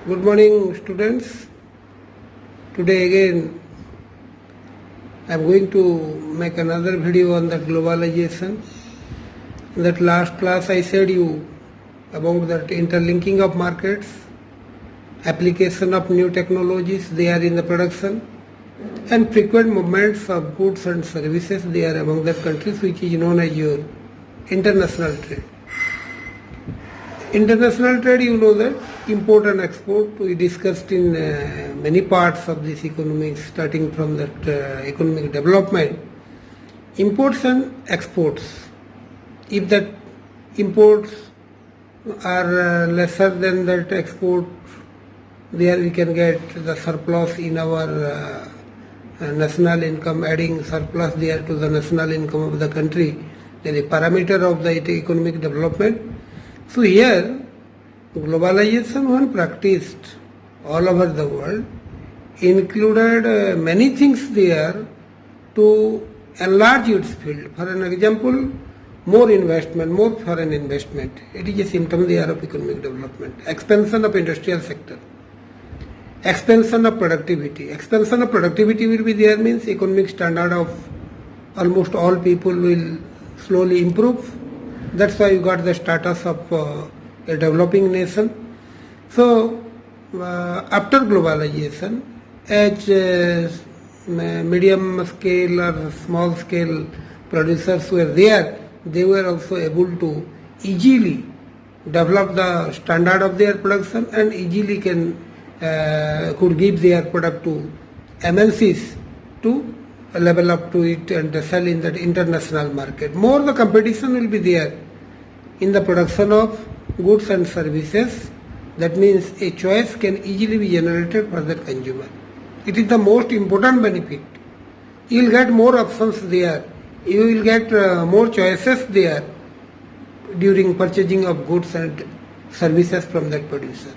Good morning, students. Today again I am going to make another video on the globalization. In that last class I said you about that interlinking of markets, application of new technologies they are in the production, and frequent movements of goods and services they are among the countries, which is known as your international trade. International trade, you know that import and export, we discussed in many parts of this economy, starting from that economic development. Imports and exports, if that imports are lesser than that export, there we can get the surplus in our national income, adding surplus there to the national income of the country. That is a parameter of the economic development. So here, globalization when practiced all over the world included many things there to enlarge its field. For an example, more investment, more foreign investment. It is a symptom there of economic development. Expansion of industrial sector. Expansion of productivity. Expansion of productivity will be there means economic standard of almost all people will slowly improve. That's why you got the status of a developing nation. So, after globalization, as medium scale or small scale producers were there, they were also able to easily develop the standard of their production and easily could give their product to MNCs to level up to it and sell in that international market. More the competition will be there in the production of goods and services. That means a choice can easily be generated for the consumer. It is the most important benefit. You will get more options there. You will get more choices there during purchasing of goods and services from that producer.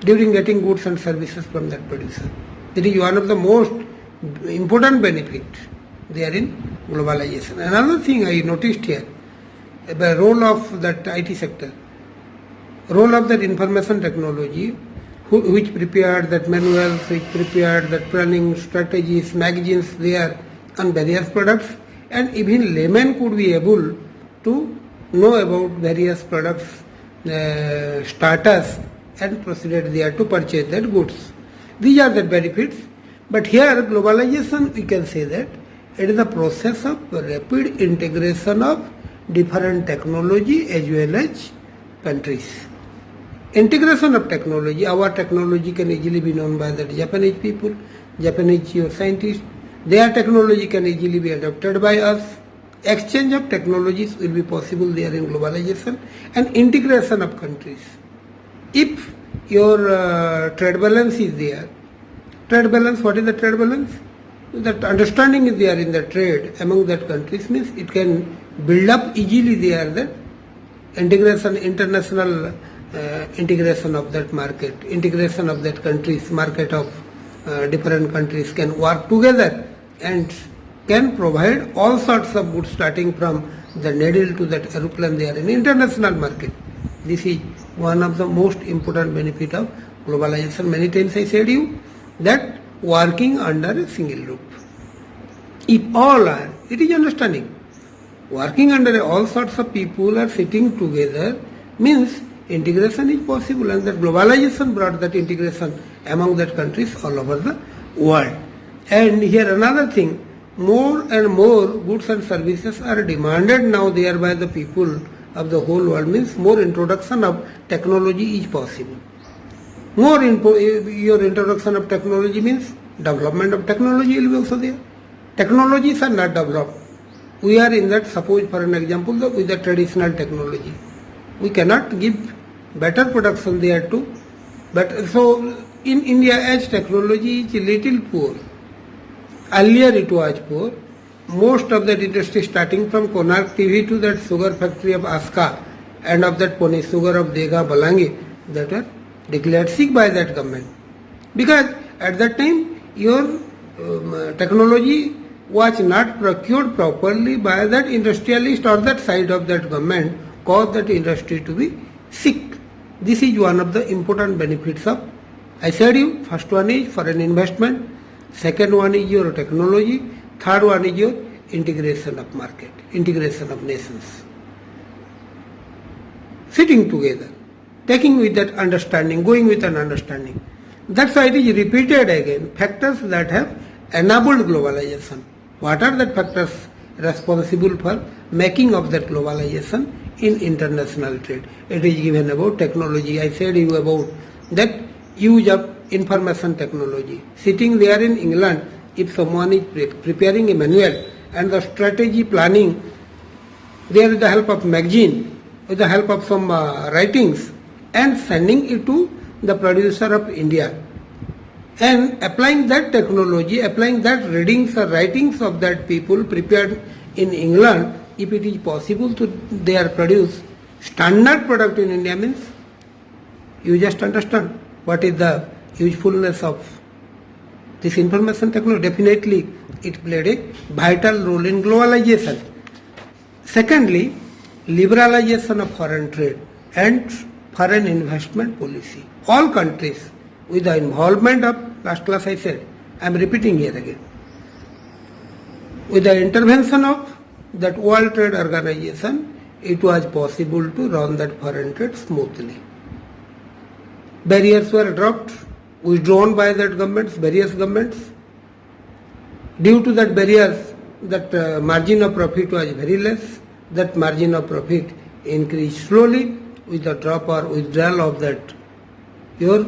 During getting goods and services from that producer. That is one of the most important benefit there in globalization. Another thing I noticed here, the role of that IT sector, role of that information technology, which prepared that manuals, which prepared that planning strategies, magazines there on various products, and even laymen could be able to know about various products status and proceeded there to purchase that goods. These are the benefits. But here globalization, we can say that it is the process of rapid integration of different technology as well as countries. Integration of technology, our technology can easily be known by the Japanese people, Japanese scientists. Their technology can easily be adopted by us. Exchange of technologies will be possible there in globalization, and integration of countries. If your trade balance is there, trade balance, what is the trade balance? That understanding is there in the trade among that countries means it can build up easily there that integration, international integration of that market, integration of that country's market of different countries can work together and can provide all sorts of goods starting from the needle to that aeroplane there in international market. This is one of the most important benefit of globalization. Many times I said you that working under a single roof. If all are, it is understanding. Working under all sorts of people are sitting together means integration is possible, and that globalization brought that integration among that countries all over the world. And here another thing, more and more goods and services are demanded now there by the people of the whole world, means more introduction of technology is possible. More your introduction of technology means development of technology will be also there. Technologies are not developed. We are in that, suppose for an example, with the traditional technology. We cannot give better production there too. But so in India, as technology is a little poor, earlier it was poor. Most of that industry starting from Konark TV to that sugar factory of Aska and of that Pone sugar of Dega Balangi that were declared sick by that government. Because at that time your technology was not procured properly by that industrialist or that side of that government, caused that industry to be sick. This is one of the important benefits of, I said you, first one is foreign investment, second one is your technology, third one is your integration of market, integration of nations. Sitting together, taking with that understanding, going with an understanding. That's why it is repeated again, factors that have enabled globalization. What are the factors responsible for making of that globalization in international trade? It is given about technology. I said you about that use of information technology. Sitting there in England, if someone is preparing a manual and the strategy planning, there with the help of magazine, with the help of some writings, and sending it to the producer of India, and applying that technology, applying that readings or writings of that people prepared in England, if it is possible to their produce standard product in India, means you just understand what is the usefulness of this information technology. Definitely it played a vital role in globalization. Secondly, liberalization of foreign trade and foreign investment policy. All countries with the involvement of, last class I said, I am repeating here again, with the intervention of that World Trade Organization, it was possible to run that foreign trade smoothly. Barriers were dropped, withdrawn by that governments, various governments. Due to that barriers, that margin of profit was very less. That margin of profit increased slowly with the drop or withdrawal of that your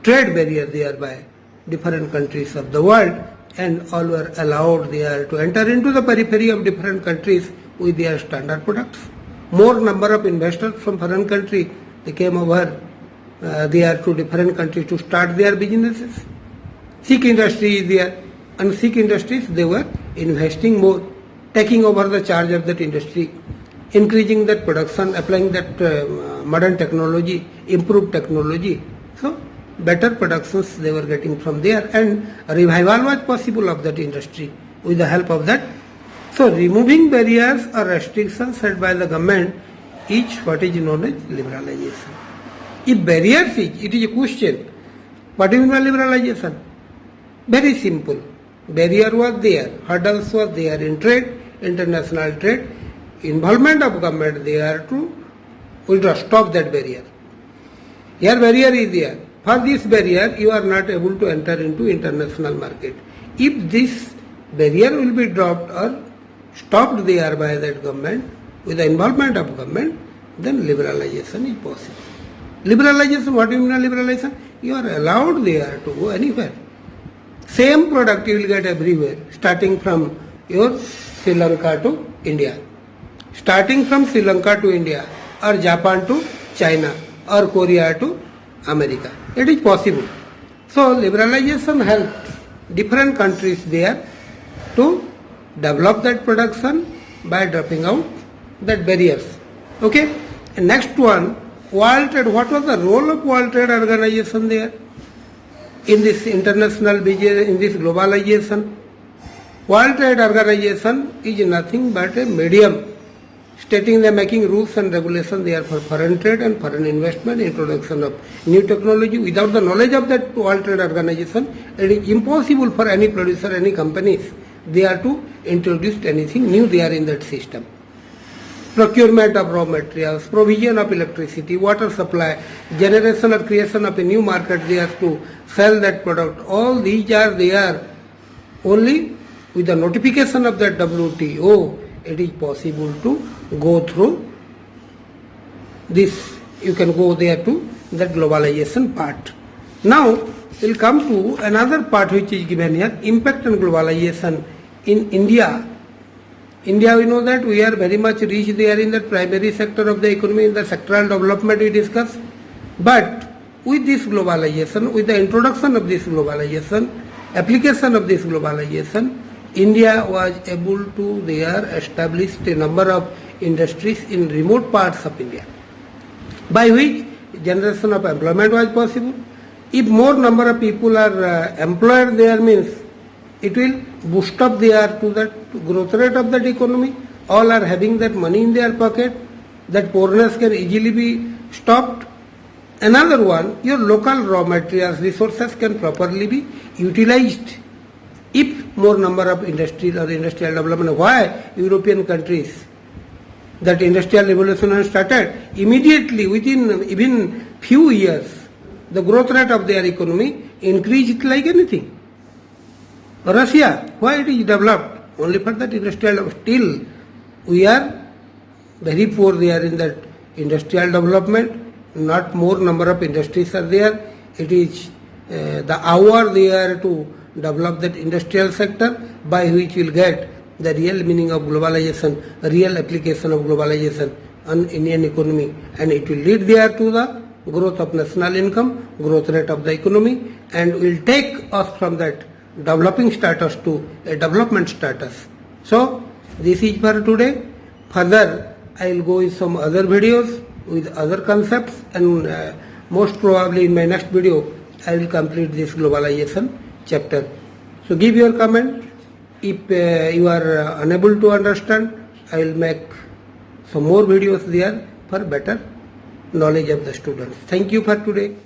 trade barrier thereby different countries of the world, and all were allowed there to enter into the periphery of different countries with their standard products. More number of investors from foreign country, they came over there to different countries to start their businesses. Sikh industry is there, and Sikh industries, they were investing more, taking over the charge of that industry, increasing that production, applying that modern technology, improved technology. So better productions they were getting from there, and revival was possible of that industry with the help of that. So removing barriers or restrictions set by the government is what is known as liberalization. If barriers is, it is a question. What do you mean by liberalization? Very simple. Barrier was there, hurdles was there in trade, international trade, involvement of government there to stop that barrier. Here barrier is there. For this barrier, you are not able to enter into international market. If this barrier will be dropped or stopped there by that government, with the involvement of government, then liberalization is possible. Liberalization, what do you mean by liberalization? You are allowed there to go anywhere. Same product you will get everywhere, starting from your Sri Lanka to India. Starting from Sri Lanka to India, or Japan to China, or Korea to America. It is possible. So liberalization helped different countries there to develop that production by dropping out that barriers. Okay? And next one, World Trade. What was the role of World Trade Organization there in this international business, in this globalization? World Trade Organization is nothing but a medium stating the making rules and regulations there for foreign trade and foreign investment, introduction of new technology. Without the knowledge of that World Trade Organization, it is impossible for any producer, any companies, they are to introduce anything new there in that system. Procurement of raw materials, provision of electricity, water supply, generation or creation of a new market there to sell that product. All these are there only with the notification of that WTO. It is possible to go through this. You can go there to that globalization part. Now we'll come to another part which is given here, impact on globalization in India. India, we know that we are very much rich there in the primary sector of the economy, in the sectoral development we discuss. But with this globalization, with the introduction of this globalization, application of this globalization, India was able to there establish a number of industries in remote parts of India, by which generation of employment was possible. If more number of people are employed there, means it will boost up there to that growth rate of that economy. All are having that money in their pocket. that poorness can easily be stopped. Another one, your local raw materials resources can properly be utilized if more number of industries or industrial development. Why European countries, that industrial revolution has started immediately within even few years, the growth rate of their economy increased like anything. Russia, why it is developed? Only for that industrial. Still, we are very poor there in that industrial development. Not more number of industries are there. It is the hour there to develop that industrial sector by which we will get the real meaning of globalization, real application of globalization on Indian economy, and it will lead there to the growth of national income, growth rate of the economy, and will take us from that developing status to a development status. So this is for today. Further, I will go with some other videos with other concepts, and most probably in my next video I will complete this globalization chapter. So give your comment. If you are unable to understand, I will make some more videos there for better knowledge of the students. Thank you for today.